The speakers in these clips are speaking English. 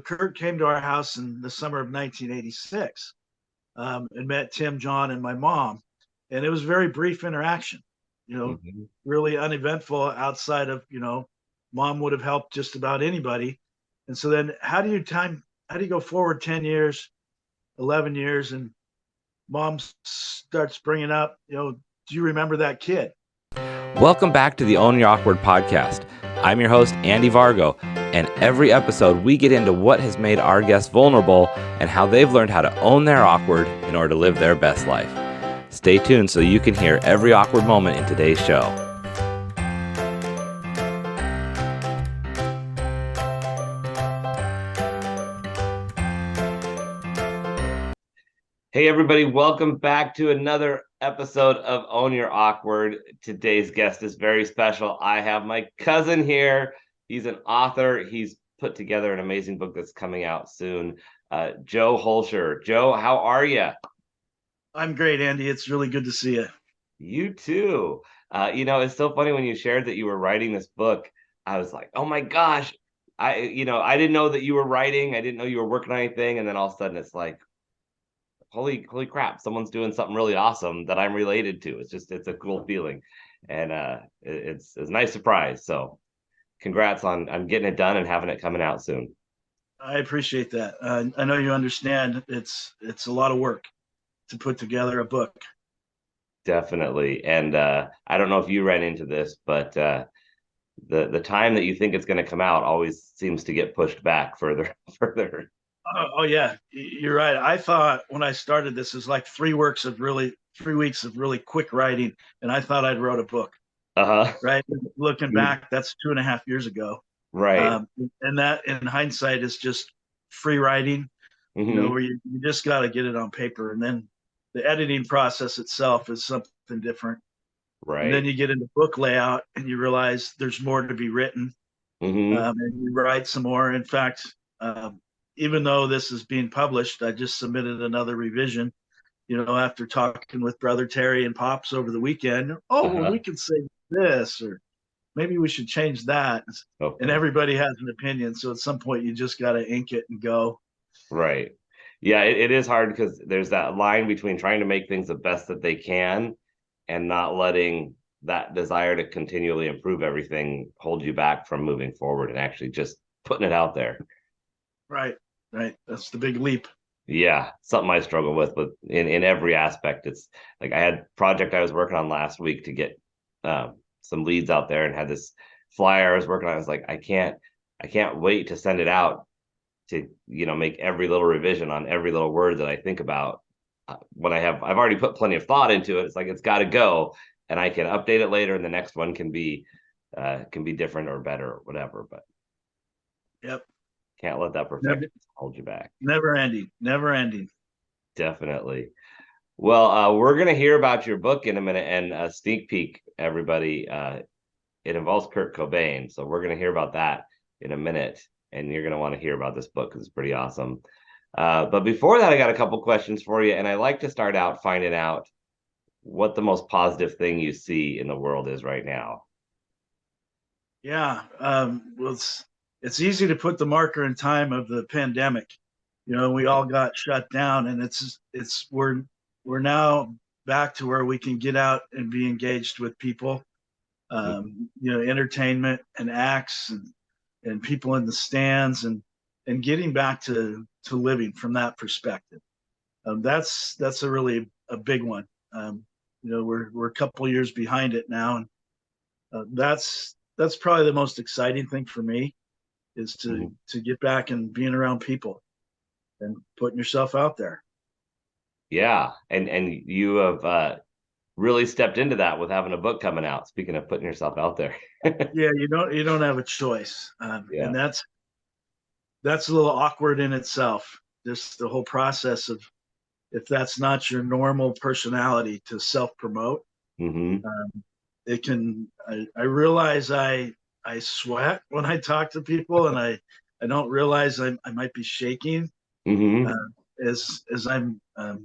Kurt came to our house in the summer of 1986 and met Tim, John, and my mom. And it was a very brief interaction, Mhm. really uneventful outside of, mom would have helped just about anybody. And so then how do you go forward 10 years, 11 years, and mom starts bringing up, do you remember that kid? Welcome back to the Own Your Awkward podcast. I'm your host, Andy Vargo, and every episode we get into what has made our guests vulnerable and how they've learned how to own their awkward in order to live their best life. Stay tuned so you can hear every awkward moment in today's show. Hey everybody, welcome back to another episode of Own Your Awkward. Today's guest is very special. I have my cousin here. He's an author. He's put together an amazing book that's coming out soon. Joe Hulscher. Joe, how are you? I'm great, Andy. It's really good to see you. You too. It's so funny when you shared that you were writing this book. I was like, oh my gosh. I didn't know that you were writing. I didn't know you were working on anything. And then all of a sudden it's like, holy crap, someone's doing something really awesome that I'm related to. It's a cool feeling, and it's a nice surprise. So congrats on getting it done and having it coming out soon. I appreciate that. I know you understand it's a lot of work to put together a book. Definitely. And I don't know if you ran into this, but the time that you think it's going to come out always seems to get pushed back further. Oh yeah, you're right. I thought when I started this is like 3 weeks of really quick writing, and I thought I'd wrote a book. Uh-huh. Right, looking back, that's 2.5 years ago. Right. And that in hindsight is just free writing, Mm-hmm. where you just got to get it on paper, and then the editing process itself is something different. And then Right. you get into book layout and you realize there's more to be written, Mm-hmm. and you write some more. In fact, even though this is being published, I just submitted another revision. After talking with Brother Terry and Pops over the weekend. Oh, well, we Uh-huh. can say this, or maybe we should change that. And Okay. everybody has an opinion. So at some point, you just got to ink it and go. Right. Yeah, it is hard because there's that line between trying to make things the best that they can and not letting that desire to continually improve everything hold you back from moving forward and actually just putting it out there. Right. Right. That's the big leap. Yeah, something I struggle with, but in every aspect. It's like I had a project I was working on last week to get some leads out there and had this flyer I was working on. I was like, I can't wait to send it out to make every little revision on every little word that I think about. When I've already put plenty of thought into it, it's like it's got to go, and I can update it later, and the next one can be different or better or whatever. But Yep. can't let that Never, perfection hold you back. never ending. Never ending. Definitely. Well, we're gonna hear about your book in a minute, and a sneak peek, everybody. It involves Kurt Cobain, so we're gonna hear about that in a minute, and you're gonna want to hear about this book because it's pretty awesome. But before that, I got a couple questions for you, and I like to start out finding out what the most positive thing you see in the world is right now. Yeah. Well, it's easy to put the marker in time of the pandemic. We all got shut down, and we're now back to where we can get out and be engaged with people. Entertainment and acts and people in the stands and getting back to living from that perspective. That's a big one. We're a couple years behind it now, and that's probably the most exciting thing for me is to Mhm. to get back and being around people and putting yourself out there. Yeah, and you have really stepped into that with having a book coming out. Speaking of putting yourself out there. Yeah, you don't have a choice, and Yeah. that's a little awkward in itself. Just the whole process of if that's not your normal personality to self promote, Mm-hmm. it can. I realize I sweat when I talk to people, and I don't realize I might be shaking uh, Mm-hmm. as I'm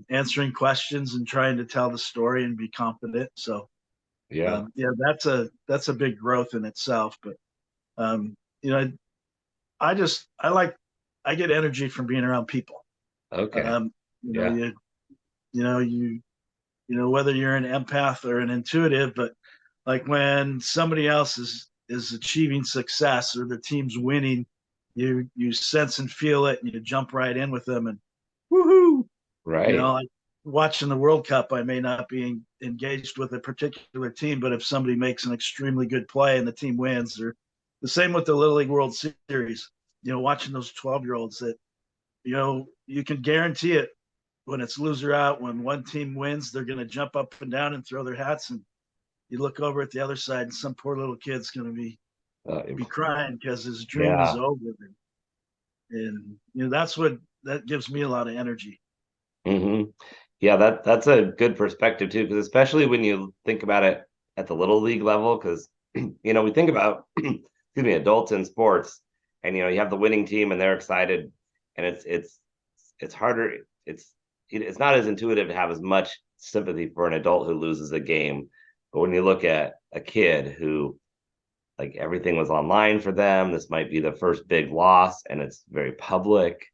answering questions and trying to tell the story and be confident. So Yeah. yeah, that's a big growth in itself. But um, you know, I like I get energy from being around people. Okay. Um, you know, Yeah. you know, you whether you're an empath or an intuitive, but like when somebody else is achieving success or the team's winning, you sense and feel it, and you jump right in with them, and woohoo! Right. Like watching the World Cup, I may not be engaged with a particular team, but if somebody makes an extremely good play and the team wins, or the same with the Little League World Series, watching those 12-year-olds that, you can guarantee it when it's loser out, when one team wins, they're going to jump up and down and throw their hats. And you look over at the other side, and some poor little kid's going to be crying because his dream is Yeah. over. And that gives me a lot of energy. hmm Yeah, that's a good perspective too, because especially when you think about it at the little league level, because we think about excuse me, adults in sports, and you have the winning team and they're excited, and it's harder. It's not as intuitive to have as much sympathy for an adult who loses a game. But when you look at a kid who, like, everything was online for them, this might be the first big loss, and it's very public.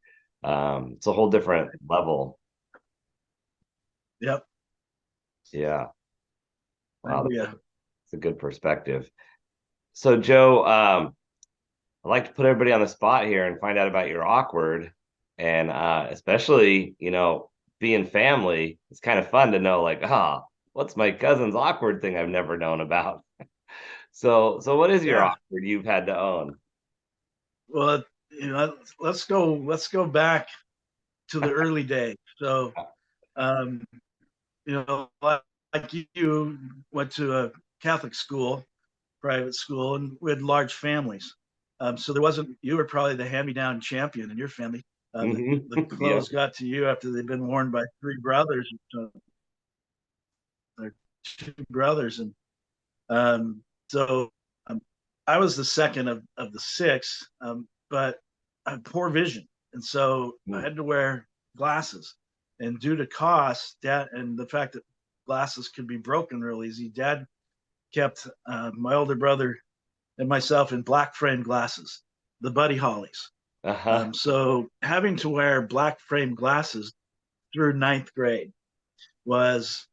It's a whole different level. Yep. Yeah. Wow, Yeah. that's a good perspective. So, Joe, I'd like to put everybody on the spot here and find out about your awkward, and especially, being family. It's kind of fun to know, like, what's my cousin's awkward thing I've never known about. So what is your Yeah. awkward you've had to own? Well, let's go back to the early days. So, um, like you went to a Catholic school, private school, and we had large families. So there wasn't. You were probably the hand-me-down champion in your family. The Yep. clothes got to you after they'd been worn by three brothers, or two brothers, and so um, I was the second of the six, but I had poor vision, and so I had to wear glasses. And due to cost, Dad, and the fact that glasses could be broken real easy, Dad kept my older brother and myself in black frame glasses, the Buddy Hollies. Uh-huh. So having to wear black frame glasses through ninth grade was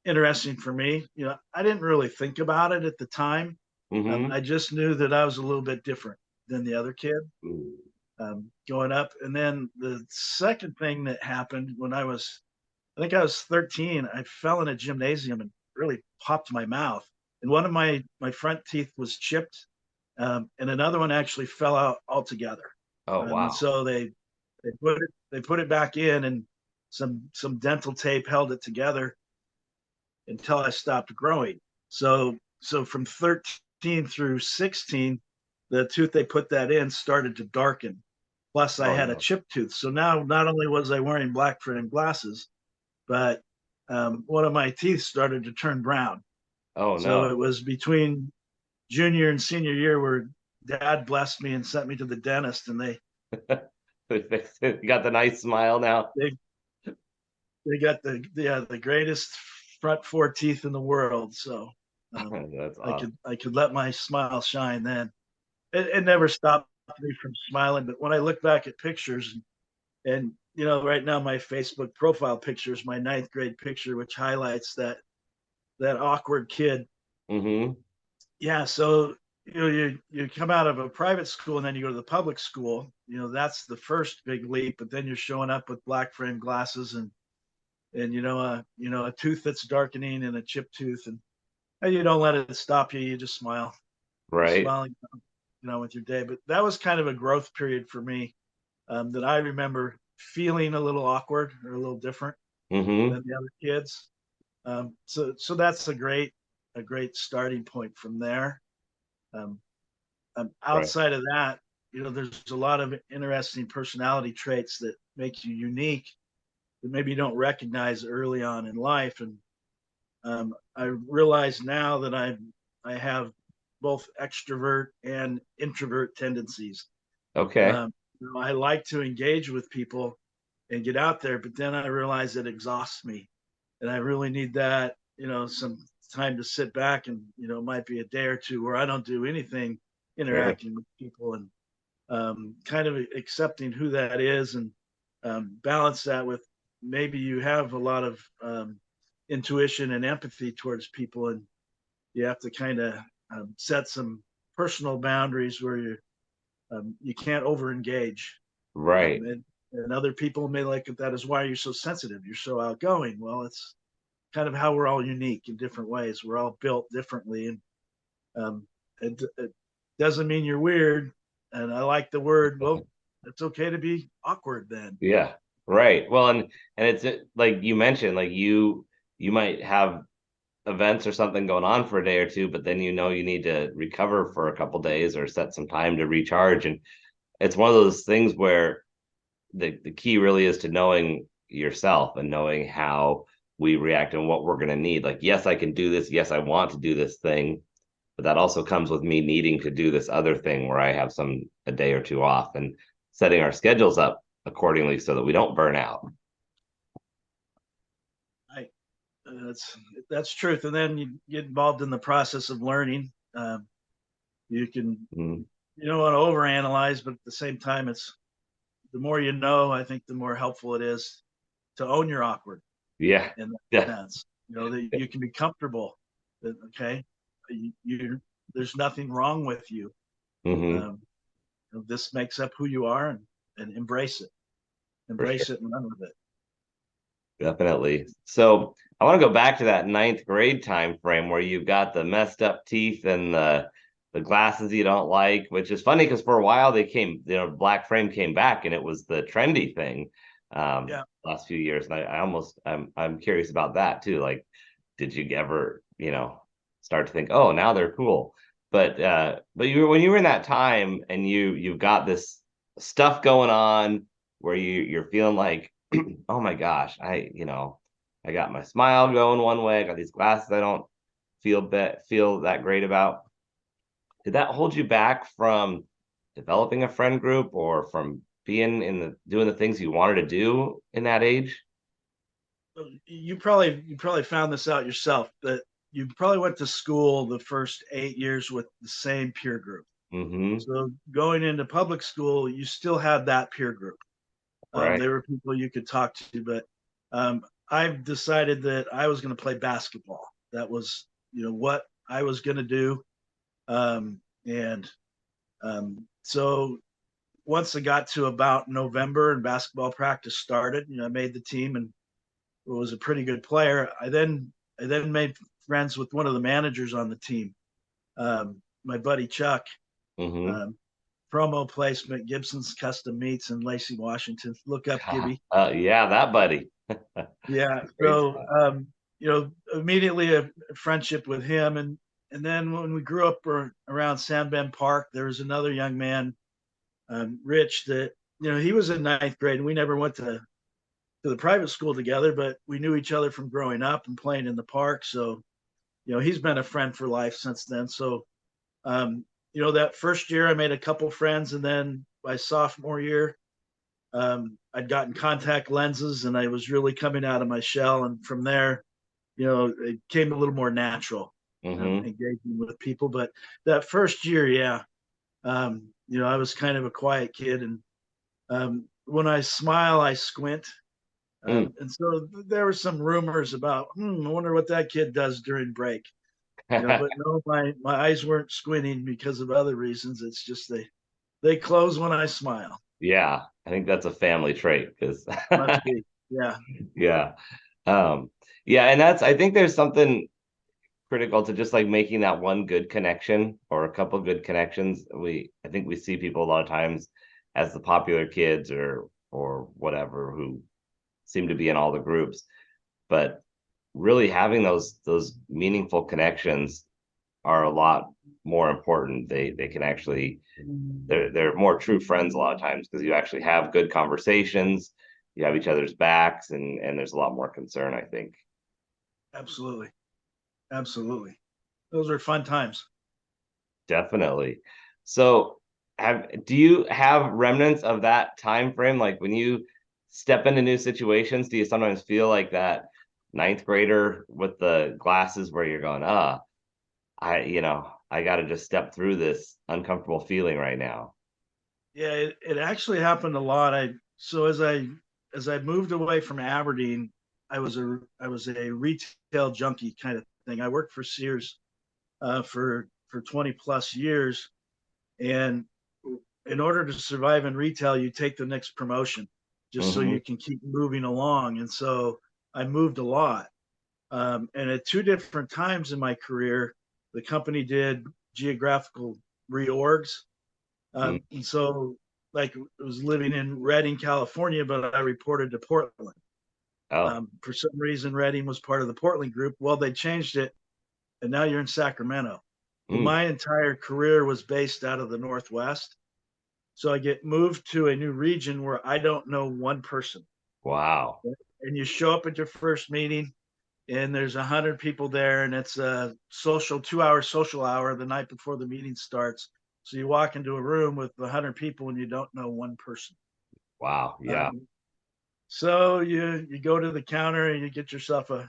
interesting for me. I didn't really think about it at the time. Mm-hmm. I just knew that I was a little bit different than the other kid going up. And then the second thing that happened when I think I was 13, I fell in a gymnasium and really popped my mouth. And one of my front teeth was chipped, and another one actually fell out altogether. Oh, And wow. so they put it back in, and some dental tape held it together until I stopped growing. So from 13 through 16, the tooth they put that in started to darken. Plus, I Oh, had a no. chipped tooth. So now not only was I wearing black frame glasses, but one of my teeth started to turn brown. Oh, So no. it was between junior and senior year where Dad blessed me and sent me to the dentist, and they You got the nice smile now. they they got the greatest front four teeth in the world. So That's I awesome. could I could let my smile shine then. It never stopped me from smiling. But when I look back at pictures, and right now my Facebook profile picture is my ninth grade picture, which highlights that awkward kid. Mm-hmm. Yeah, so you come out of a private school and then you go to the public school. That's the first big leap. But then you're showing up with black frame glasses, and a tooth that's darkening and a chipped tooth, and you don't let it stop you. You just smile. You're Right. smiling, with your day. But that was kind of a growth period for me, that I remember feeling a little awkward or a little different Mm-hmm. than the other kids. So that's a great starting point from there. Um, Right. Outside of that, there's a lot of interesting personality traits that make you unique that maybe you don't recognize early on in life. And I realize now that I have both extrovert and introvert tendencies. Okay. I like to engage with people and get out there, but then I realize it exhausts me, and I really need that, some time to sit back, and it might be a day or two where I don't do anything Sure. interacting with people, and kind of accepting who that is, and balance that with maybe you have a lot of intuition and empathy towards people, and you have to kind of set some personal boundaries where you can't over engage. Right. And other people may like that as why you're so sensitive, you're so outgoing. Well, it's kind of how we're all unique in different ways. We're all built differently, and it doesn't mean you're weird. And I like the word. Well, it's okay to be awkward then. Yeah. Right. Well, and it's like you mentioned, like you might have events or something going on for a day or two, but then you need to recover for a couple days or set some time to recharge. And it's one of those things where the key really is to knowing yourself and knowing how we react and what we're going to need. Like, yes, I can do this. Yes, I want to do this thing, but that also comes with me needing to do this other thing where I have a day or two off, and setting our schedules up accordingly so that we don't burn out. That's truth. And then you get involved in the process of learning. You can you don't want to overanalyze, but at the same time, it's the more you know, I think the more helpful it is to own your awkward. Yeah. In that sense, that you can be comfortable. That, okay, there's nothing wrong with you. This makes up who you are, and embrace it. Embrace it and run with it. Definitely. So I want to go back to that 9th grade time frame where you've got the messed up teeth and the glasses you don't like, which is funny because for a while they came, black frame came back and it was the trendy thing last few years. And I'm curious about that too. Like, did you ever, start to think, oh, now they're cool? But when you were in that time and you've got this stuff going on where you're feeling like, oh my gosh, I got my smile going one way. I got these glasses I don't feel that great about. Did that hold you back from developing a friend group or from being doing the things you wanted to do in that age? You probably found this out yourself, that you probably went to school the first 8 years with the same peer group. So going into public school, you still had that peer group. Right. There were people you could talk to, but I've decided that I was going to play basketball. That was, what I was going to do. So once I got to about November and basketball practice started, I made the team and was a pretty good player. I then made friends with one of the managers on the team, my buddy Chuck. Promo placement, Gibson's Custom Meats in Lacey, Washington. Look up Gibby. Yeah, that buddy. Yeah. So, immediately a friendship with him. And then when we grew up around San Ben Park, there was another young man, Rich, that, he was in 9th grade, and we never went to the private school together, but we knew each other from growing up and playing in the park. So, he's been a friend for life since then. So, that first year I made a couple friends, and then by sophomore year, I'd gotten contact lenses and I was really coming out of my shell. And from there, it came a little more natural, engaging with people. But that first year, I was kind of a quiet kid, and when I smile, I squint. And so there were some rumors about, I wonder what that kid does during break. But no, my eyes weren't squinting because of other reasons. It's just they close when I smile. Yeah, I think that's a family trait because Must be. Yeah. Yeah. And I think there's something critical to just like making that one good connection or a couple good connections. I think we see people a lot of times as the popular kids or whatever who seem to be in all the groups, but really having those meaningful connections are a lot more important. They can actually, they're more true friends a lot of times because you actually have good conversations, you have each other's backs, and there's a lot more concern, I think. Absolutely. Those are fun times. Definitely. So do you have remnants of that time frame? Like when you step into new situations, do you sometimes feel like that 9th grader with the glasses where you're going, I got to just step through this uncomfortable feeling right now? Yeah, it actually happened a lot. So as I moved away from Aberdeen, I was a retail junkie kind of thing. I worked for Sears for 20 plus years, and in order to survive in retail, you take the next promotion just so Hmm. you can keep moving along. And so I moved a lot. And at two different times in my career, the company did geographical reorgs. And so, like, I was living in Redding, California, but I reported to Portland. Oh. For some reason, Redding was part of the Portland group. Well, they changed it, and now you're in Sacramento. Well, Mm. my entire career was based out of the Northwest. So I get moved to a new region where I don't know one person. Wow. And you show up at your first meeting, and there's 100 people there, and it's a social 2 hour social hour the night before the meeting starts. So you walk into a room with 100 people and you don't know one person. Wow. Yeah. Um, so you go to the counter and you get yourself a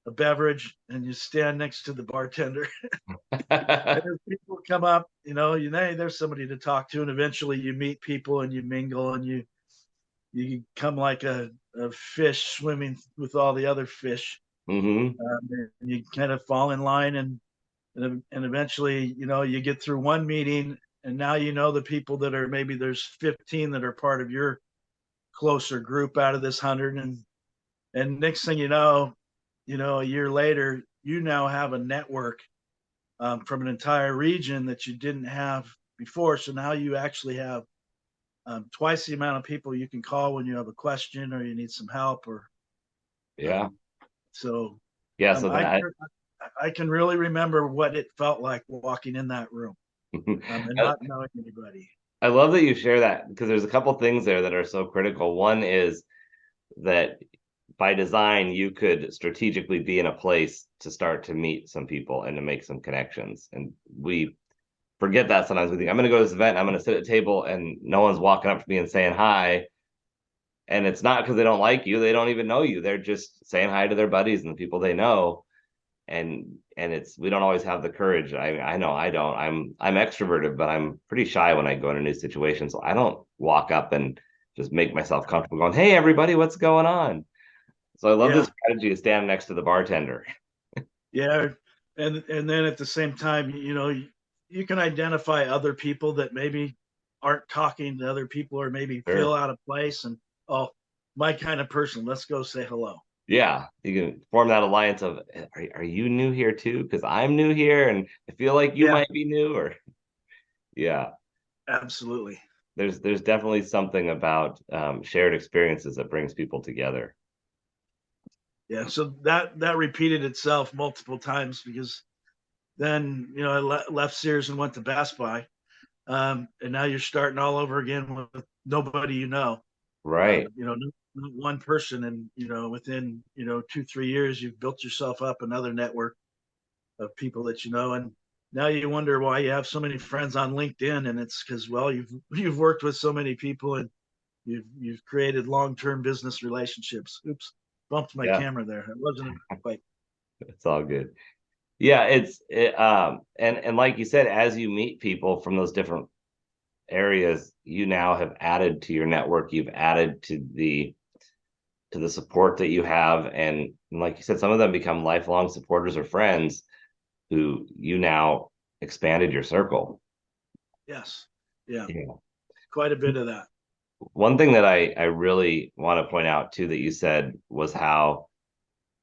beverage and you stand next to the bartender. And as people come up, you know, there's somebody to talk to, and eventually you meet people and you mingle and you come like a fish swimming with all the other fish. Hmm. And you kind of fall in line, and eventually, you get through one meeting, and now you know the people that are, maybe there's 15 that are part of your closer group out of this 100. And next thing a year later, you now have a network from an entire region that you didn't have before. So now you actually have twice the amount of people you can call when you have a question or you need some help. Or Yeah. um, so Yeah. um, So I that I can really remember what it felt like walking in that room and I, not knowing anybody. I love that you share that because there's a couple things there that are so critical. One is that by design, you could strategically be in a place to start to meet some people and to make some connections. And we forget that sometimes. We think, I'm going to go to this event, I'm going to sit at a table, and no one's walking up to me and saying hi. And it's not because they don't like you, they don't even know you. They're just saying hi to their buddies and the people they know. And it's we don't always have the courage. I know I don't. I'm extroverted, but I'm pretty shy when I go into new situations. So I don't walk up and just make myself comfortable going, hey everybody, what's going on? So I love this Yeah, strategy of standing next to the bartender. yeah, and then at the same time, you can identify other people that maybe aren't talking to other people or maybe Sure. feel out of place, and oh, my kind of person. Let's go say hello. Yeah, you can form that alliance of are you new here too? Because I'm new here and I feel like you Yeah, might be new or yeah. absolutely. There's definitely something about shared experiences that brings people together. Yeah, so that repeated itself multiple times because then I left Sears and went to Best Buy, and now you're starting all over again with nobody you know. Right. Not one person, and within 2-3 years, you've built yourself up another network of people that you know, and now you wonder why you have so many friends on LinkedIn, and it's because, well, you've worked with so many people, and you've created long-term business relationships. Oops, bumped my Yeah, camera there. It wasn't quite. it's all good. Yeah, and like you said, as you meet people from those different areas, you now have added to your network, you've added to the support that you have. And like you said, some of them become lifelong supporters or friends who you now expanded your circle. Yes, yeah, Yeah. quite a bit of that. One thing that I really want to point out too that you said was how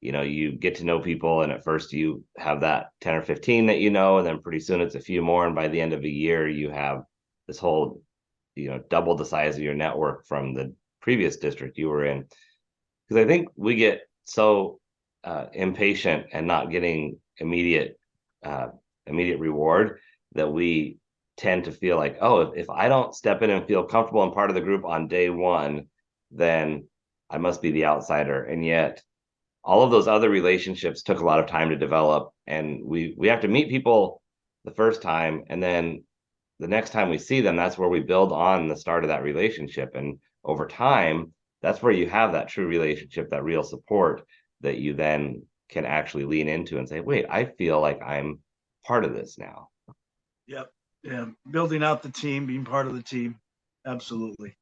you get to know people and at first you have that 10 or 15 that and then pretty soon it's a few more, and by the end of a year you have this whole double the size of your network from the previous district you were in. Because I think we get so impatient and not getting uh, immediate reward that we tend to feel like, oh, if I don't step in and feel comfortable and part of the group on day one, then I must be the outsider. And yet all of those other relationships took a lot of time to develop, and we have to meet people the first time, and then the next time we see them, that's where we build on the start of that relationship. And over time, that's where you have that true relationship, that real support that you then can actually lean into and say, wait, I feel like I'm part of this now. Yep, yeah, building out the team, being part of the team. Absolutely.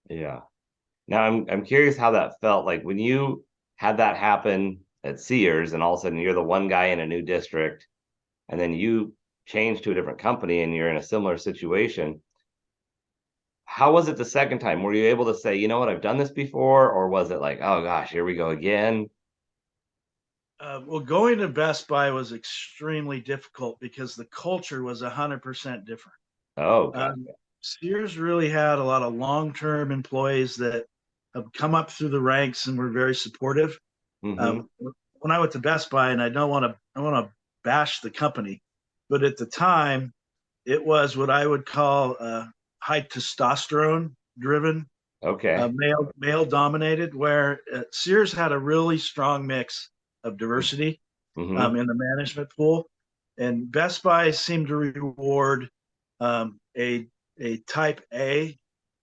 Yeah. Now I'm curious how that felt like when you had that happen at Sears and all of a sudden you're the one guy in a new district and then you change to a different company and you're in a similar situation. How was it the second time? Were you able to say, you know what, I've done this before? Or was it like, oh gosh, here we go again? Well, going to Best Buy was extremely difficult because the culture was 100% different. Oh, God. Um, Sears really had a lot of long-term employees that have come up through the ranks and were very supportive. Mm-hmm. When I went to Best Buy, and I want to bash the company, but at the time, it was what I would call high testosterone driven, Okay. male dominated, where Sears had a really strong mix of diversity Mm-hmm. in the management pool, and Best Buy seemed to reward a type A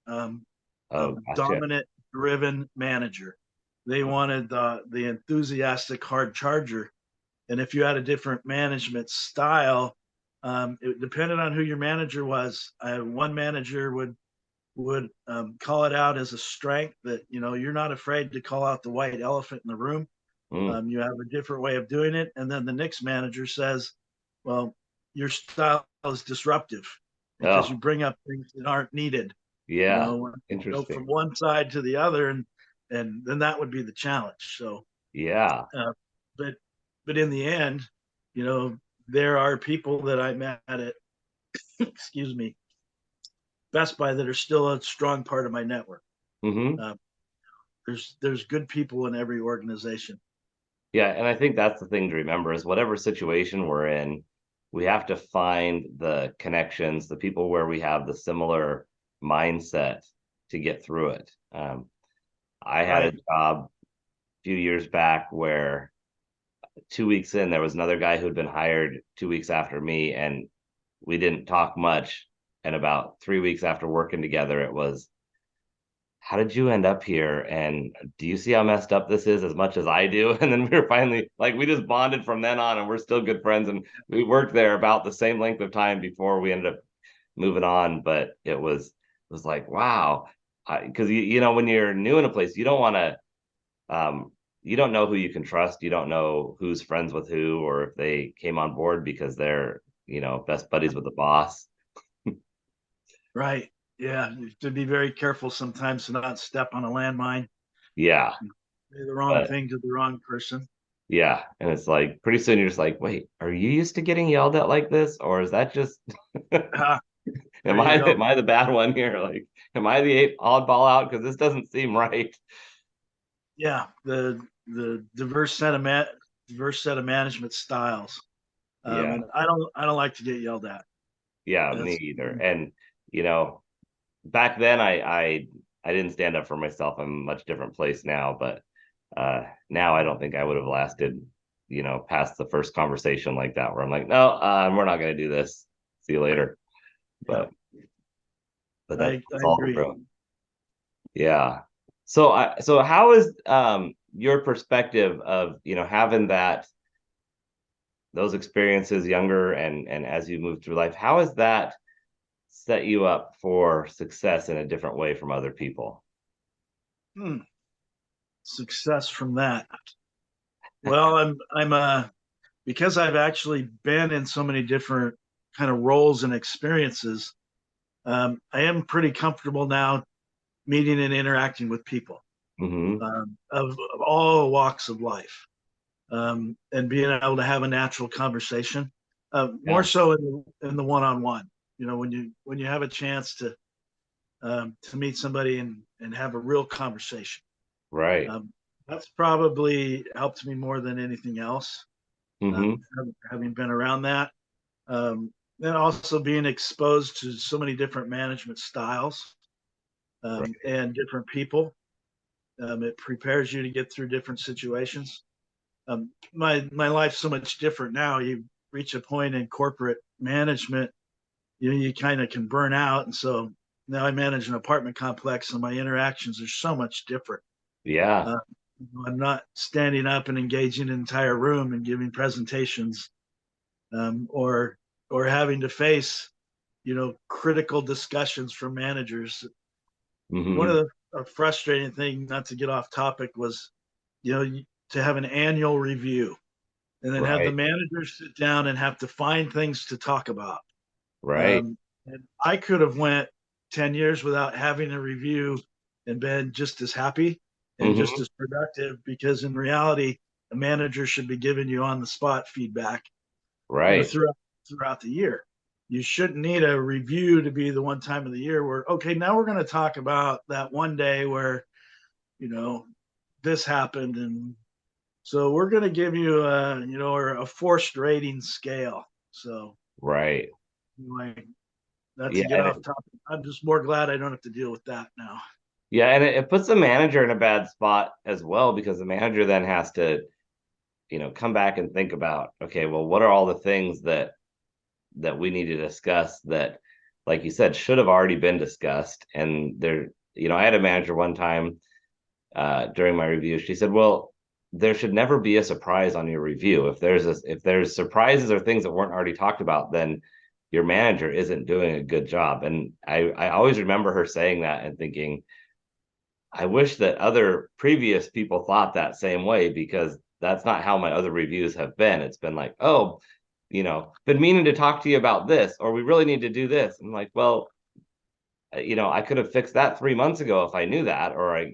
um, Oh, gotcha. dominant driven manager. They wanted the enthusiastic hard charger, and if you had a different management style, it depended on who your manager was. One manager would call it out as a strength that you're not afraid to call out the white elephant in the room. Mm. You have a different way of doing it, and then the next manager says, "Well, your style is disruptive because you Oh, bring up things that aren't needed." yeah. Go from Interesting. one side to the other, and then that would be the challenge. So, Yeah. uh, but but in the end, you know, there are people that I met at excuse me, Best Buy that are still a strong part of my network. Mm-hmm. Uh, there's good people in every organization. Yeah, and I think that's the thing to remember is whatever situation we're in, we have to find the connections, the people where we have the similar mindset to get through it. I had a Right. job a few years back where 2 weeks in, there was another guy who'd been hired 2 weeks after me, and we didn't talk much. And about 3 weeks after working together, it was, how did you end up here? And do you see how messed up this is as much as I do? And then we were finally like, we just bonded from then on, and we're still good friends. And we worked there about the same length of time before we ended up moving on. But it was like, wow. Because when you're new in a place, you don't want to, you don't know who you can trust. You don't know who's friends with who, or if they came on board because they're, best buddies with the boss. Right. Yeah. You have to be very careful sometimes to not step on a landmine, Yeah. say the wrong But thing to the wrong person. yeah, and it's like pretty soon you're just like, wait, are you used to getting yelled at like this, or is that just Ah, am there you I go. am I the bad one here? Like, am I the oddball out? Because this doesn't seem right. Yeah. The diverse set of management styles. Yeah, And I don't like to get yelled at. yeah, me That's either. And you know, back then I didn't stand up for myself. I'm in a much different place now, but now I don't think I would have lasted, past the first conversation like that, where I'm like, no, we're not gonna do this. See you later. yeah. But that's I all the agree. room. Yeah. So how is your perspective of, having those experiences younger and as you move through life, how has that set you up for success in a different way from other people? Hmm. Success from that. Well, I'm because I've actually been in so many different kind of roles and experiences. I am pretty comfortable now meeting and interacting with people Mm-hmm. of all walks of life, and being able to have a natural conversation. More Yeah. so in the one-on-one. When you have a chance to meet somebody and have a real conversation. Right. Um, that's probably helped me more than anything else. Mm-hmm. Having been around that, and also being exposed to so many different management styles Right. and different people. It prepares you to get through different situations. My life's so much different now. You reach a point in corporate management, you kind of can burn out, and so now I manage an apartment complex, and my interactions are so much different. Yeah. Uh, I'm not standing up and engaging an entire room and giving presentations, or having to face critical discussions from managers. One Hmm. of the frustrating thing, not to get off topic, was to have an annual review and then have the Right. managers sit down and have to find things to talk about. Right. And I could have went 10 years without having a review and been just as happy and just Hmm. as productive, because in reality, a manager should be giving you on the spot feedback, Right. throughout the year. You shouldn't need a review to be the one time of the year where, okay, now we're going to talk about that one day where, you know, this happened. And so we're going to give you or a forced rating scale. So Right. anyway, not to Yeah. get off topic. I'm just more glad I don't have to deal with that now. Yeah, and it puts the manager in a bad spot as well, because the manager then has to, come back and think about, okay, well, what are all the things that we need to discuss that, like you said, should have already been discussed. And there, I had a manager one time during my review. She said, well, there should never be a surprise on your review. If there's surprises or things that weren't already talked about, then your manager isn't doing a good job. And I always remember her saying that and thinking, I wish that other previous people thought that same way, because that's not how my other reviews have been. It's been like, oh, been meaning to talk to you about this, or we really need to do this. I'm like, well, I could have fixed that 3 months ago if I knew that, or I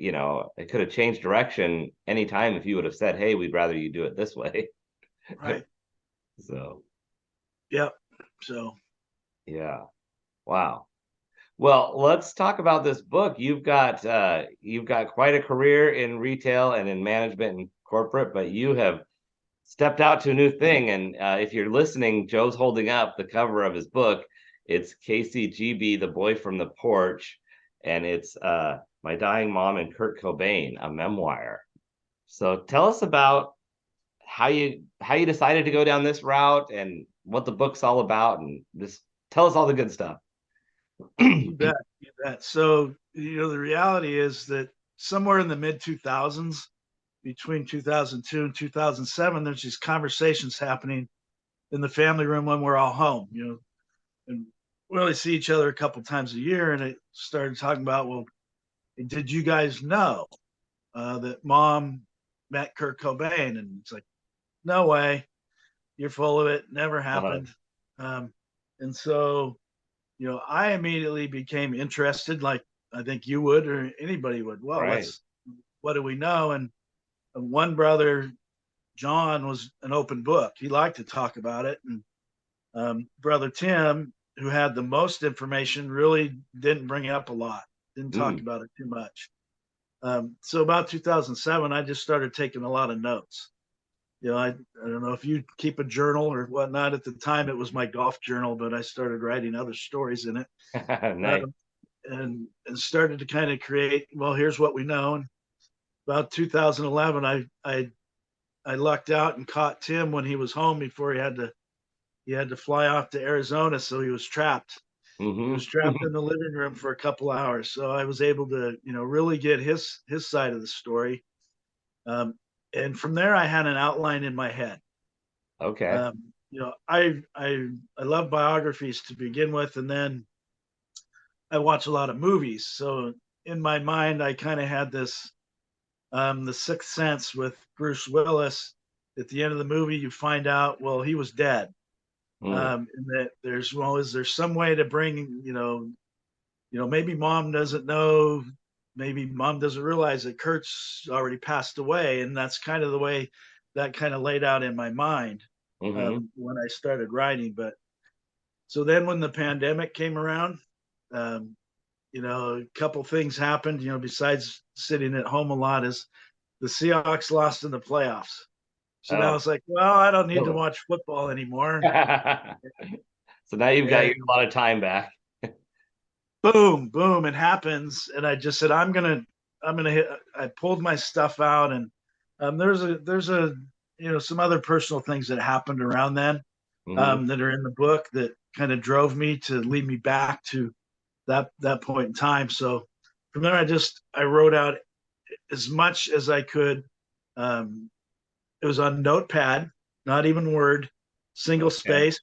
could have changed direction anytime if you would have said, hey, we'd rather you do it this way. Right. So, Yep. So yeah. Wow. Well, let's talk about this book. You've got quite a career in retail and in management and corporate, but you have stepped out to a new thing. And if you're listening, Joe's holding up the cover of his book. It's KCGB, The Boy from the Porch, and it's My Dying Mom and Kurt Cobain, a memoir. So tell us about how you decided to go down this route and what the book's all about, and just tell us all the good stuff. you bet. You bet. So, the reality is that somewhere in the mid 2000s, between 2002 and 2007, there's these conversations happening in the family room when we're all home, and we only see each other a couple times a year. And it started talking about, well, did you guys know that mom met Kurt Cobain? And it's like, no way, you're full of it. Never Uh, happened. And so, I immediately became interested, like I think you would or anybody would. Well, right. what do we know? And one brother, John, was an open book. He liked to talk about it. And brother Tim, who had the most information, really didn't bring it up a lot, didn't talk Mm. about it too much. So about 2007, I just started taking a lot of notes. I don't know if you keep a journal or whatnot. At the time, it was my golf journal, but I started writing other stories in it, Nice. and started to kind of create. Well, here's what we know. And about 2011, I lucked out and caught Tim when he was home before he had to fly off to Arizona, so he was trapped. He Hmm. was trapped in the living room for a couple hours, so I was able to really get his side of the story. Um, and from there, I had an outline in my head. Okay. I love biographies to begin with, and then I watch a lot of movies. So in my mind, I kind of had this The Sixth Sense with Bruce Willis. At the end of the movie, you find out, well, he was dead. Mm. And that is there some way to bring, maybe mom doesn't know, maybe mom doesn't realize that Kurt's already passed away. And that's kind of the way that kind of laid out in my mind Hmm. when I started writing. But so then when the pandemic came around, um, a couple things happened, besides sitting at home a lot, is the Seahawks lost in the playoffs. So now Oh. it's like, well, I don't need to Really? watch football anymore. So now you've got And your a lot of time back. boom, boom, it happens. And I just said, I'm gonna hit. I pulled my stuff out, and there's some other personal things that happened around then, Hmm. that are in the book that kind of drove me to lead me back to that point in time. So from there, I wrote out as much as I could. Um, it was on Notepad, not even Word, single Okay. space.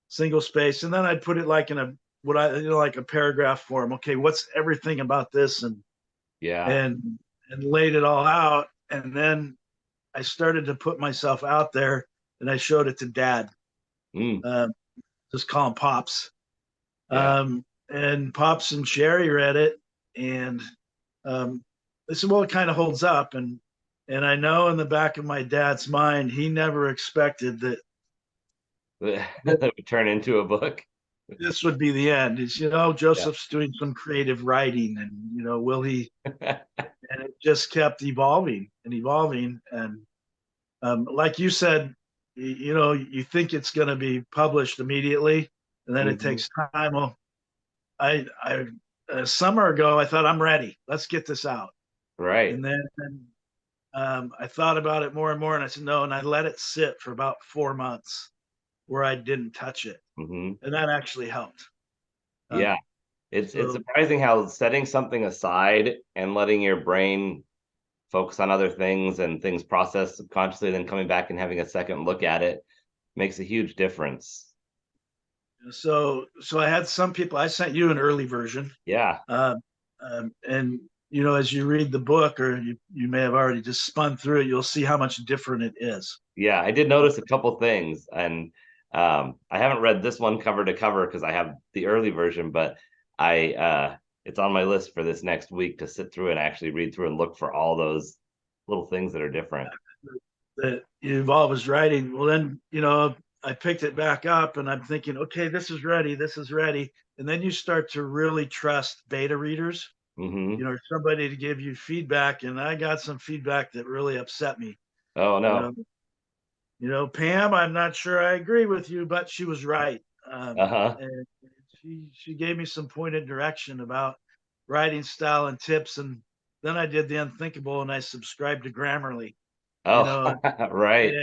single space, and then I'd put it like in a like a paragraph form. Okay, what's everything about this, Yeah. and and laid it all out, and then I started to put myself out there, and I showed it to Dad. Mm, Um, just call him Pops. yeah. And Pops and Sherry read it, and they said, "Well, it kind of holds up." And I know in the back of my dad's mind, he never expected that That would turn into a book. this would be the end. He's, Yeah. Joseph's doing some creative writing, and will he? And it just kept evolving and evolving, and like you said, you think it's going to be published immediately, and then it Hmm. takes time. Well, I a summer ago, I thought I'm ready. Let's get this out, Right. and then I thought about it more and more, and I said no, and I let it sit for about 4 months where I didn't touch it, Hmm. and that actually helped. Yeah. Um, It's so surprising how setting something aside and letting your brain focus on other things and things processed subconsciously, then coming back and having a second look at it makes a huge difference. so I had some people. I sent you an early version, Yeah. uh, and as you read the book, or you may have already just spun through it, you'll see how much different it is. Yeah, I did notice a couple things, and I haven't read this one cover to cover because I have the early version, but it's on my list for this next week to sit through and actually read through and look for all those little things that are different. That Yuval was writing. Well, then I picked it back up, and I'm thinking, okay, this is ready, and then you start to really trust beta readers, Hmm. somebody to give you feedback, and I got some feedback that really upset me. Oh You no. know, Pam, I'm not sure I agree with you, but she was right. Uh-huh. And she gave me some pointed direction about writing style and tips, and then I did the unthinkable, and I subscribed to Grammarly. You Oh, know, right.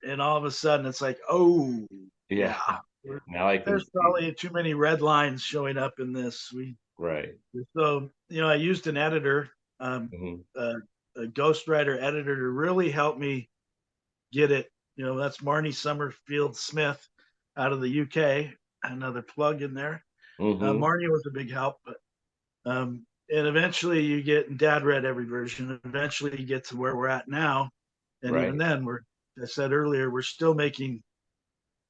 and all of a sudden it's like, oh Yeah. yeah, Now I can there's see. probably too many red lines showing up in this. Right. So I used an editor, Hmm. uh, a ghostwriter editor, to really help me get it. That's Marnie Summerfield Smith out of the UK. Another plug in there. Hmm. Marnie was a big help, but and eventually you get, and Dad read every version. Eventually you get to where we're at now, and even Right. then, I said earlier, we're still making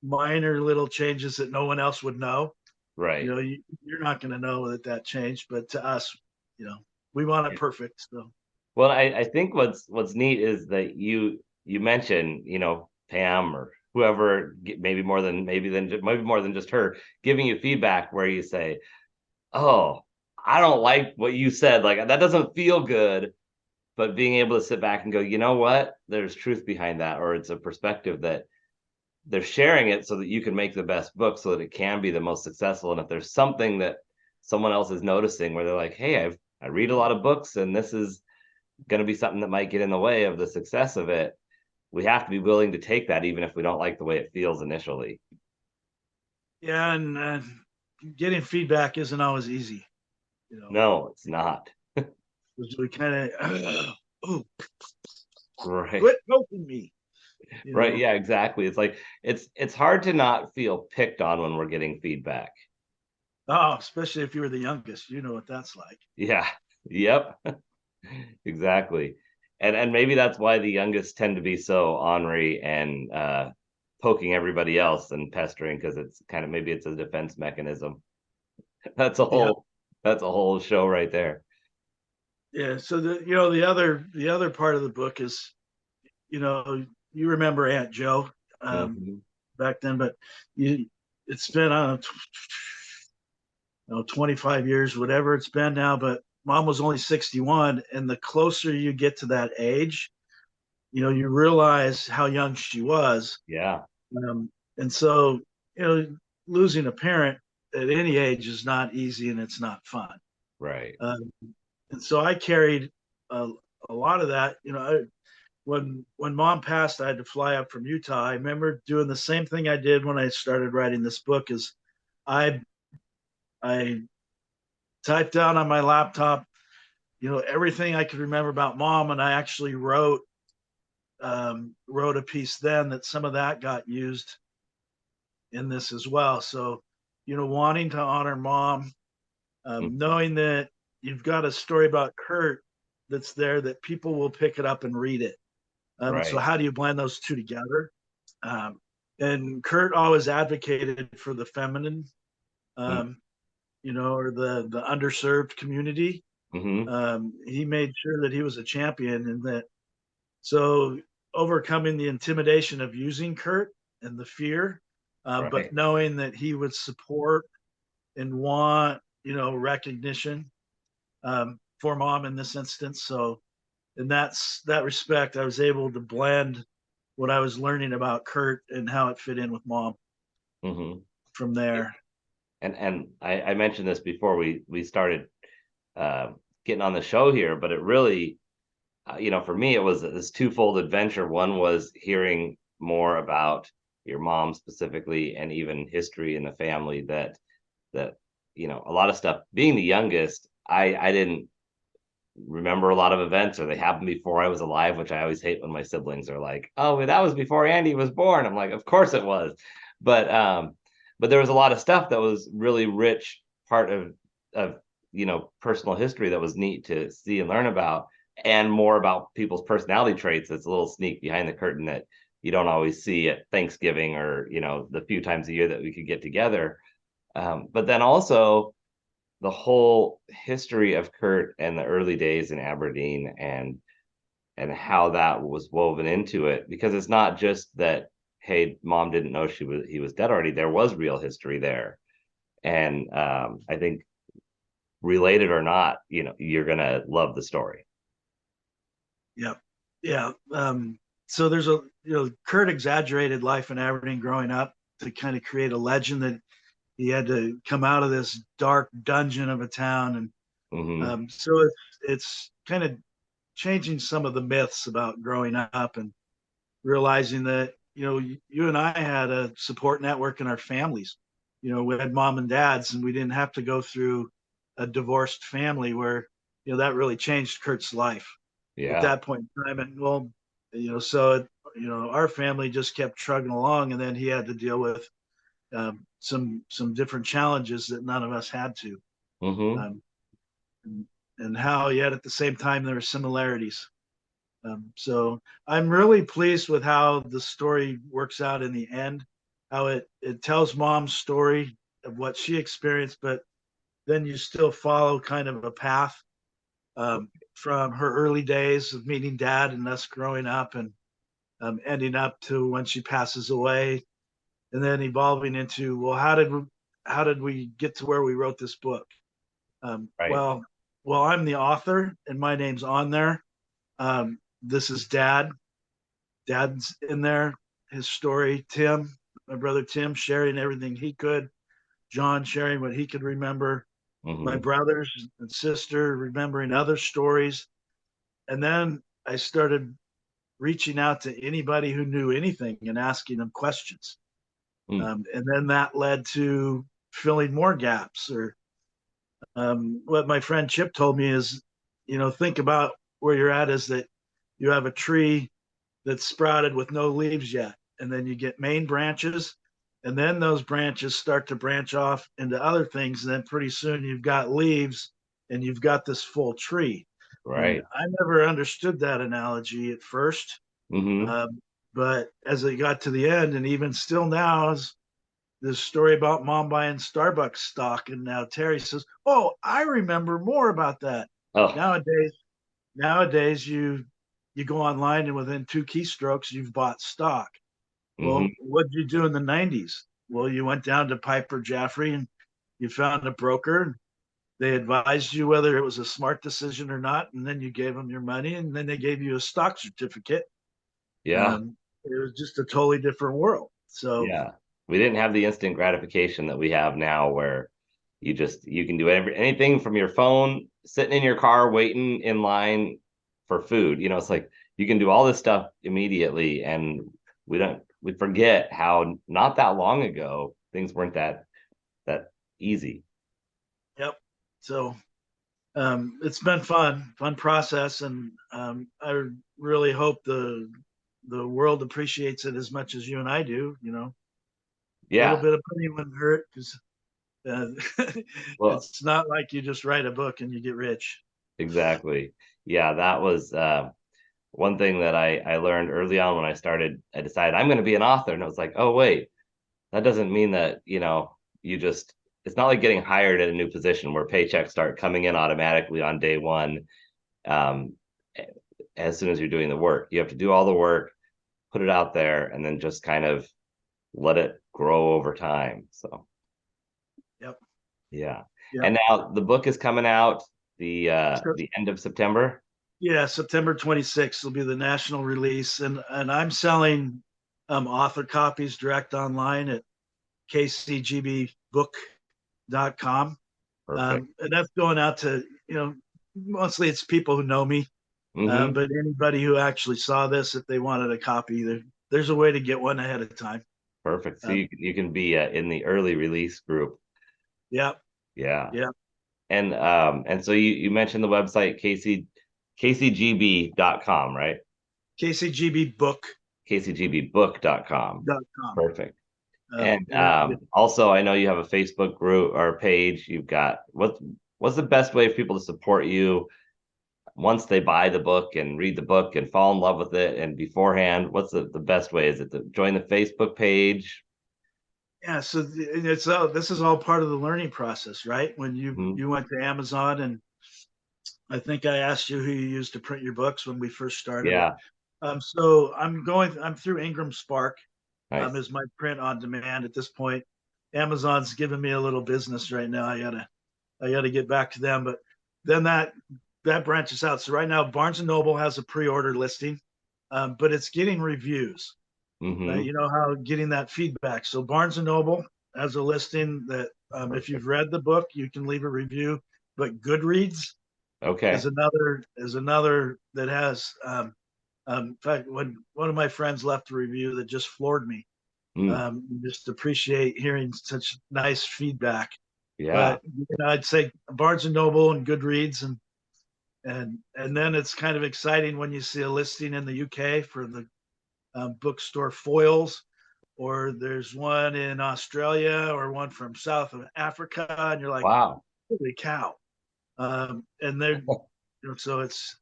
minor little changes that no one else would know. Right. You're not going to know that changed, but to us, you know, we want it perfect. So Well, I think what's neat is that you mentioned, Pam or whoever, maybe more than just her giving you feedback where you say, "Oh, I don't like what you said. Like that doesn't feel good." But being able to sit back and go, you know what? There's truth behind that, or it's a perspective that they're sharing it so that you can make the best book so that it can be the most successful. And if there's something that someone else is noticing where they're like, "Hey, I read a lot of books and this is going to be something that might get in the way of the success of it," we have to be willing to take that, even if we don't like the way it feels initially. yeah, and getting feedback isn't always easy. No, it's not. We kind of, oh, Right. quit poking me. Right. Yeah, exactly. It's like it's hard to not feel picked on when we're getting feedback. Oh, especially if you were the youngest, you know what that's like. Yeah. Yep. Exactly. And maybe that's why the youngest tend to be so ornery and poking everybody else and pestering, because it's kind of, maybe it's a defense mechanism. That's a Yeah, whole that's a whole show right there. yeah. So the other part of the book is, you remember Aunt Joe, um, Hmm. back then, but you it's been, I don't know, 25 years, whatever it's been now, but Mom was only 61, and the closer you get to that age, you realize how young she was. Yeah. And so, you know, losing a parent at any age is not easy, and it's not fun. Right. Um, and so I carried a, a lot of that. When Mom passed, I had to fly up from Utah. I remember doing the same thing I did when I started writing this book. Is I I typed down on my laptop, everything I could remember about Mom, and I actually wrote a piece then that some of that got used in this as well. So, wanting to honor mom, knowing that you've got a story about Kurt that's there that people will pick it up and read it. So Right. how do you blend those two together? Um, and Kurt always advocated for the feminine, um, or the underserved community. Mm-hmm. He made sure that he was a champion, and that so overcoming the intimidation of using Kurt and the fear, but Right. knowing that he would support and want recognition for mom in this instance. So in that respect, I was able to blend what I was learning about Kurt and how it fit in with mom Mm-hmm. from there. And I mentioned this before we started uh, getting on the show here, but it really, for me, it was this twofold adventure. One was hearing more about your mom specifically, and even history in the family that a lot of stuff. Being the youngest, I didn't remember a lot of events, or they happened before I was alive, which I always hate when my siblings are like, "Oh, that was before Andy was born." I'm like, "Of course it was," but but there was a lot of stuff that was really rich part of personal history that was neat to see and learn about, and more about people's personality traits. It's a little sneak behind the curtain that you don't always see at Thanksgiving, or the few times a year that we could get together. But then also the whole history of Kurt and the early days in Aberdeen, and how that was woven into it, because it's not just that, hey, mom didn't know he was dead already. There was real history there. And I think, related or not, you're gonna love the story. Yeah, yeah. So there's Kurt exaggerated life in Aberdeen growing up to kind of create a legend that he had to come out of this dark dungeon of a town, and Mm-hmm. so it's kind of changing some of the myths about growing up and realizing that you and I had a support network in our families. We had mom and dads, and we didn't have to go through a divorced family where that really changed Kurt's life at Yeah. that point in time. And well, so our family just kept trugging along, and then he had to deal with some different challenges that none of us had to. Mm-hmm. Um, and, and how yet at the same time there are similarities. So I'm really pleased with how the story works out in the end, how it tells mom's story of what she experienced, but then you still follow kind of a path from her early days of meeting dad and us growing up, and ending up to when she passes away, and then evolving into, well, how did we get to where we wrote this book? Um, Right. well, well, I'm the author, and my name's on there. This is Dad. Dad's in there. His story. Tim, my brother Tim, sharing everything he could. John sharing what he could remember. My Mm-hmm. brothers and sister remembering other stories. And then I started reaching out to anybody who knew anything and asking them questions. Mm. And then that led to filling more gaps. Or what my friend Chip told me is, think about where you're at, is that you have a tree that's sprouted with no leaves yet. And then you get main branches, and then those branches start to branch off into other things. And then pretty soon you've got leaves, and you've got this full tree. And Right. I never understood that analogy at first. Mm-hmm. But as I got to the end, and even still now, is this story about mom buying Starbucks stock. And now Terry says, "Oh, I remember more about that." Oh. Nowadays, you go online, and within two keystrokes, you've bought stock. Mm-hmm. Well, what did you do in the 90s? Well, you went down to Piper Jaffray and you found a broker. They advised you whether it was a smart decision or not, and then you gave them your money, and then they gave you a stock certificate. Yeah. It was just a totally different world. So, Yeah. We didn't have the instant gratification that we have now, where you can do anything from your phone, sitting in your car, waiting in line for food. It's like you can do all this stuff immediately, and we forget how not that long ago things weren't that easy. yep. So it's been fun process, and I really hope the world appreciates it as much as you and I do. A little Yeah. bit of money wouldn't hurt because Well, it's not like you just write a book and you get rich. exactly. Yeah, that was one thing that I learned early on when I decided I'm going to be an author. And it was like, oh, wait, that doesn't mean that, you just, it's not like getting hired at a new position where paychecks start coming in automatically on day one. Um, as soon as you're doing the work, you have to do all the work, put it out there, and then just kind of let it grow over time. So, Yep. yeah. Yep. And now the book is coming out So, the end of September. yeah, September 26th will be the national release, and I'm selling author copies direct online at kcgbbook.com. Perfect. And that's going out to, mostly it's people who know me, Mm-hmm. but anybody who actually saw this, if they wanted a copy, there's a way to get one ahead of time. Perfect. So Um, you can be in the early release group. yeah, Yeah. yeah, And so you mentioned the website kcgb.com, right? kcgbbook.com. kcgbbook.com. Perfect. And Yeah. also I know you have a Facebook group or page. You've got what's the best way for people to support you once they buy the book and read the book and fall in love with it and beforehand, what's the best way? Is it to join the Facebook page? Yeah, so this is all part of the learning process, right? When you Mhm. you went to Amazon, and I think I asked you who you used to print your books when we first started it. Yeah, So I'm through Ingram Spark, nice. as my print on demand at this point. Amazon's giving me a little business right now. I gotta get back to them, but then that branches out. So right now, Barnes and Noble has a pre-order listing, but it's getting reviews. Mm-hmm. You know how getting that feedback. So Barnes and Noble has a listing that if you've Perfect. read the book, you can leave a review. But Goodreads is Okay. another that has. In fact, when one of my friends left a review that just floored me. Mm, Just appreciate hearing such nice feedback. yeah. But I'd say Barnes and Noble and Goodreads, and then it's kind of exciting when you see a listing in the UK for the bookstore foils, or there's one in Australia or one from South of Africa, and you're like, Wow. holy cow! And they're so it's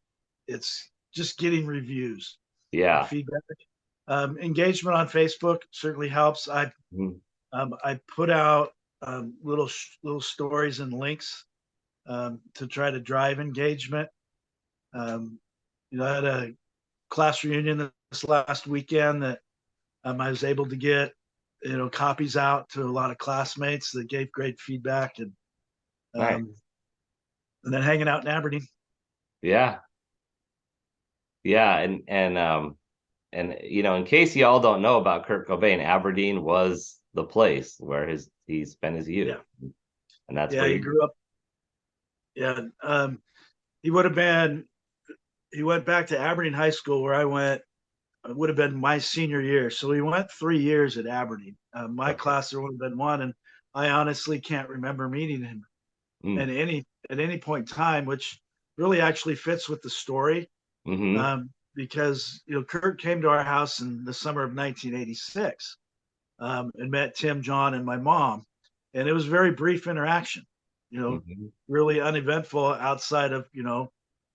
just getting reviews and Yeah. feedback. Engagement on Facebook certainly helps. Mm, I put out little stories and links to try to drive engagement. Um, I had a class reunion this last weekend that I was able to get copies out to a lot of classmates that gave great feedback, nice. um, and then hanging out in Aberdeen. Yeah. Yeah. And in case y'all don't know about Kurt Cobain, Aberdeen was the place where he spent his youth. Yeah, And that's yeah, where he you grew up. Yeah, he would have been. He went back to Aberdeen High School where I went. It would have been my senior year, so he went 3 years at Aberdeen. My perfect. class there would have been one, and I honestly can't remember meeting him Mm, at any point in time, which really actually fits with the story. mm-hmm. Because Kurt came to our house in the summer of 1986 and met Tim, John, and my mom, and it was a very brief interaction. Mm-hmm. Really uneventful outside of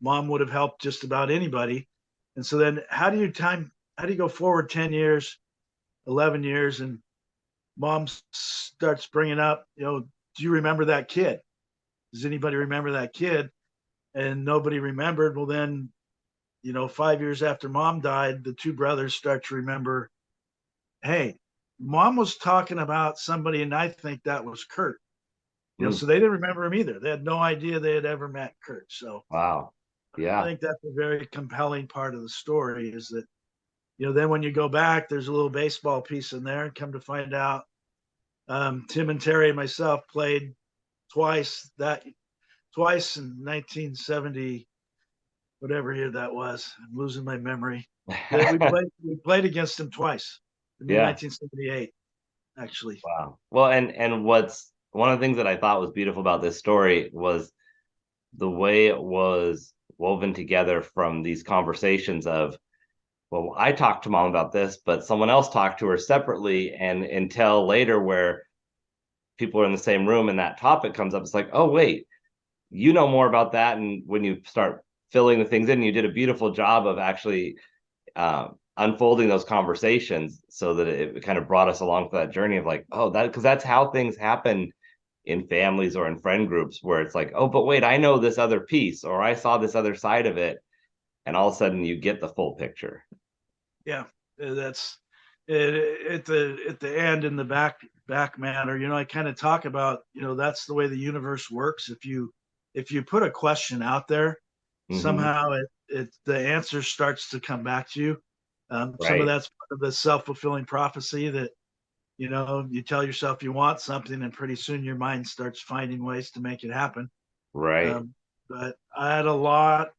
mom would have helped just about anybody. And so then, How do you go forward 10 years, 11 years, and mom starts bringing up, do you remember that kid? Does anybody remember that kid? And nobody remembered. Well, then 5 years after mom died, the two brothers start to remember, hey, mom was talking about somebody, and I think that was Kurt. Mm, So they didn't remember him either. They had no idea they had ever met Kurt. So wow. I Yeah. think that's a very compelling part of the story is that, then when you go back, there's a little baseball piece in there, and come to find out, Tim and Terry and myself played twice in 1970, whatever year that was. I'm losing my memory. We played against him twice in Yeah. 1978, actually. Wow. Well, and what's one of the things that I thought was beautiful about this story was the way it was woven together from these conversations of well, I talked to mom about this, but someone else talked to her separately, and until later where people are in the same room and that topic comes up, it's like, oh wait, you know more about that. And when you start filling the things in, you did a beautiful job of actually unfolding those conversations so that it kind of brought us along for that journey of like, oh, that, because that's how things happen in families or in friend groups, where it's like, oh, but wait, I know this other piece, or I saw this other side of it, and all of a sudden you get the full picture. Yeah, that's it, at the end in the back matter. I kind of talk about, that's the way the universe works. If you put a question out there, somehow the answer starts to come back to you. Some of Right. that's part of the self-fulfilling prophecy that you tell yourself you want something, and pretty soon your mind starts finding ways to make it happen. Right. But I had a lot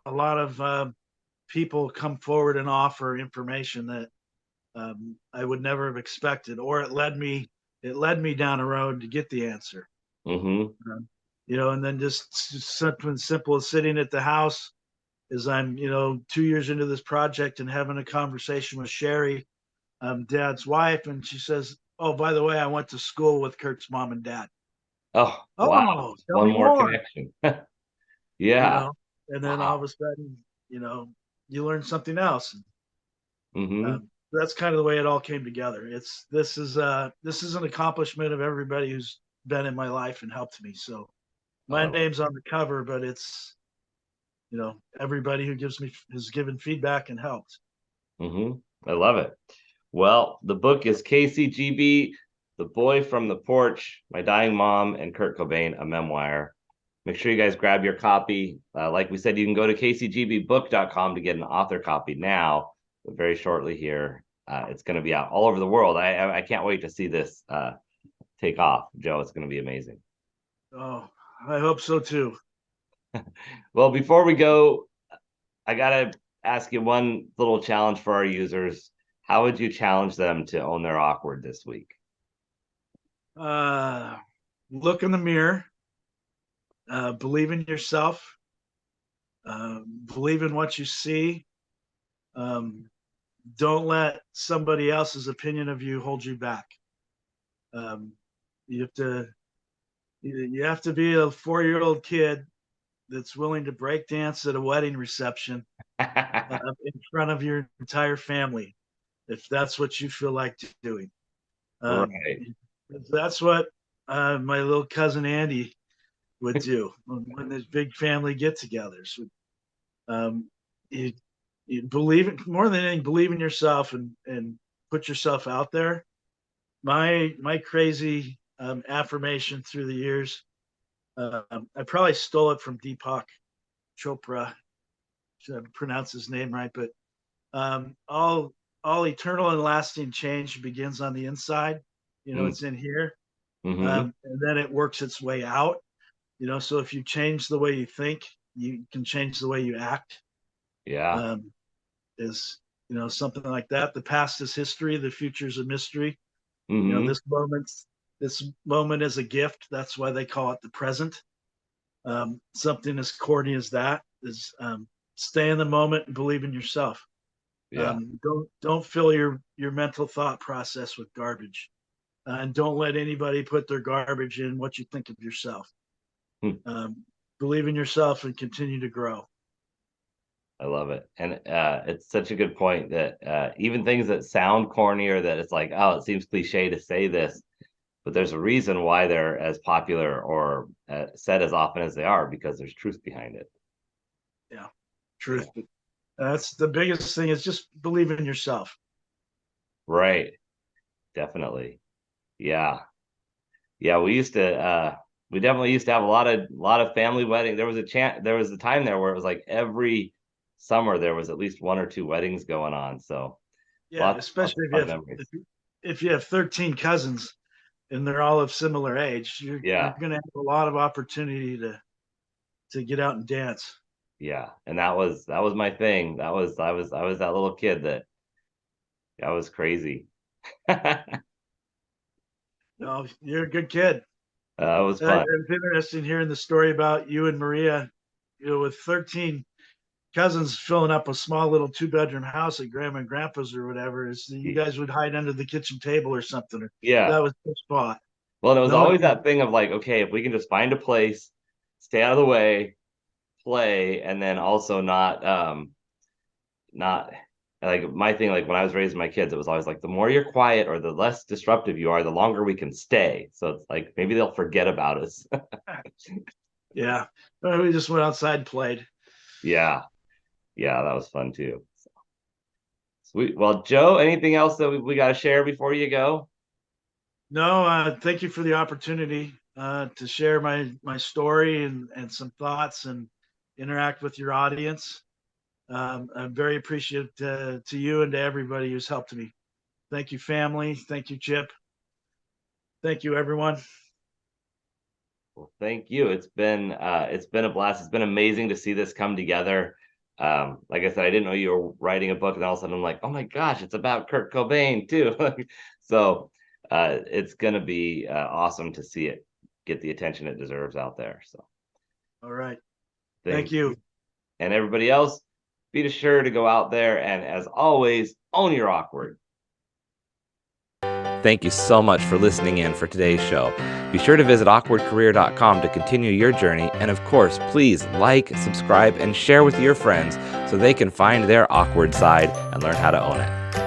of people come forward and offer information that I would never have expected, or it led me down a road to get the answer. Mm-hmm. And then just something simple as sitting at the house as I'm 2 years into this project and having a conversation with Sherry, Dad's wife, and she says, "Oh, by the way, I went to school with Kurt's mom and dad." Oh, wow. Oh, tell One me more more. connection. You Yeah. know, and then all of Wow. a sudden, you learn something else. Mm-hmm. That's kind of the way it all came together. This is an accomplishment of everybody who's been in my life and helped me. So I my love it. name's on the cover, but it's everybody who has given feedback and helped. Mm-hmm. I love it. Well, the book is KCGB, The Boy from the Porch, My Dying Mom, and Kurt Cobain, a memoir. Make sure you guys grab your copy. Like we said, you can go to kcgbbook.com to get an author copy now, but very shortly here. It's going to be out all over the world. I can't wait to see this take off, Joe. It's going to be amazing. Oh, I hope so too. Well, before we go, I got to ask you one little challenge for our users. How would you challenge them to own their awkward this week? Uh, Look in the mirror, believe in yourself, believe in what you see. Um, don't let somebody else's opinion of you hold you back. Um, you have to you have to be a 4-year-old kid that's willing to break dance at a wedding reception in front of your entire family, if that's what you feel like doing. Um, Right. that's what my little cousin Andy would do when there's big family get-togethers. Um, you, you believe it more than anything. Believe in yourself and put yourself out there. My crazy affirmation through the years. I probably stole it from Deepak Chopra. Should I pronounce his name right? But all eternal and lasting change begins on the inside. Mm. It's in here, Mm-hmm. and then it works its way out. So if you change the way you think, you can change the way you act. Yeah. Um, is something like that. The past is history. The future is a mystery. Mm-hmm. This moment is a gift. That's why they call it the present. Something as corny as that is stay in the moment and believe in yourself. Yeah. Don't fill your mental thought process with garbage, and don't let anybody put their garbage in what you think of yourself. Hmm. Um, Believe in yourself and continue to grow. I love it. And it's such a good point that even things that sound corny or that it's like, oh, it seems cliche to say this, but there's a reason why they're as popular or said as often as they are, because there's truth behind it. Yeah, Yeah. truth. But that's the biggest thing is just believe in yourself. Right. Definitely. Yeah. Yeah. We definitely used to have a lot of family weddings. There was a time there where it was like every summer there was at least one or two weddings going on. So Yeah, lots of especially if you fun have memories. if you have 13 cousins and they're all of similar age, you're Yeah. going to have a lot of opportunity to get out and dance. Yeah. And that was my thing. I was that little kid that was crazy. That No, you're a good kid. was It fun. was interesting hearing the story about you and Maria. With 13 cousin's filling up a small little 2-bedroom house at Grandma and Grandpa's or whatever, is you guys would hide under the kitchen table or something. Or Yeah. that was the spot. Well, and it was No, always that thing of like, okay, if we can just find a place, stay out of the way, play, and then also not like my thing, like when I was raising my kids, it was always like the more you're quiet or the less disruptive you are, the longer we can stay. So it's like maybe they'll forget about us. Yeah. We just went outside and played. Yeah. Yeah, that was fun too. So, sweet. Well, Joe, anything else that we got to share before you go? No, thank you for the opportunity to share my story and some thoughts and interact with your audience. I'm very appreciative to you and to everybody who's helped me. Thank you, family. Thank you, Chip. Thank you, everyone. Well, thank you. It's been a blast. It's been amazing to see this come together. Like I said, I didn't know you were writing a book, and all of a sudden I'm like, oh my gosh, it's about Kurt Cobain too. So it's gonna be awesome to see it get the attention it deserves out there. So all right. Thank you. And everybody else, be sure to go out there and, as always, own your awkward. Thank you so much for listening in for today's show. Be sure to visit awkwardcareer.com to continue your journey. And of course, please like, subscribe, and share with your friends so they can find their awkward side and learn how to own it.